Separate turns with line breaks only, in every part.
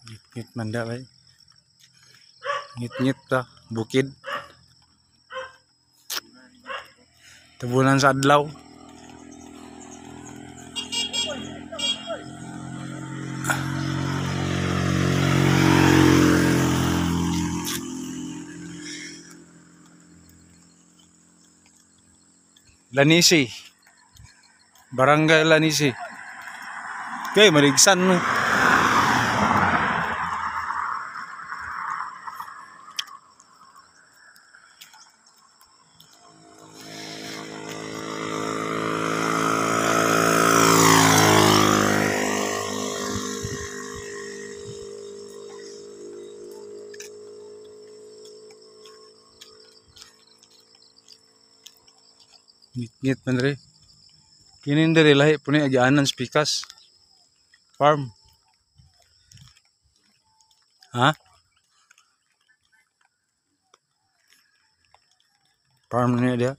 Ngit manda bay. Ngit ta bukid. Tabunan sa adlaw. Lanisi. Barangay Lanisi. Okay, maligsan mo. Ngit man diri. Kinin diri lahi puni agianan spikas. Farm. Ha? Farm niya dia.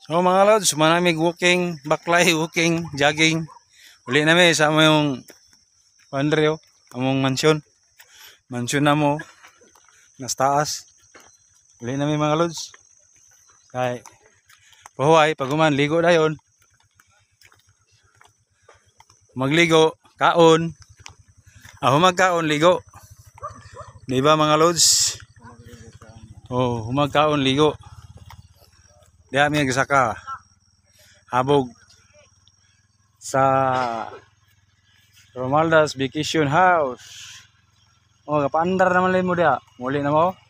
So mga lods, manamig walking, baklay, walking, jogging. Uli na may sa yung Andreo, among mansyon. Mansyon na mo. Nas taas. Uli na may mga lods. Kay pahuay, paguman, ligo dayon. Magligo, kaon. Humagkaon, ligo. Diba mga lods? Oh, humagkaon, ligo. Diya may nagsaka. Habog sa Romaldas Vacation House. Oh, kapaandar naman lang mo diya. Muli na mo.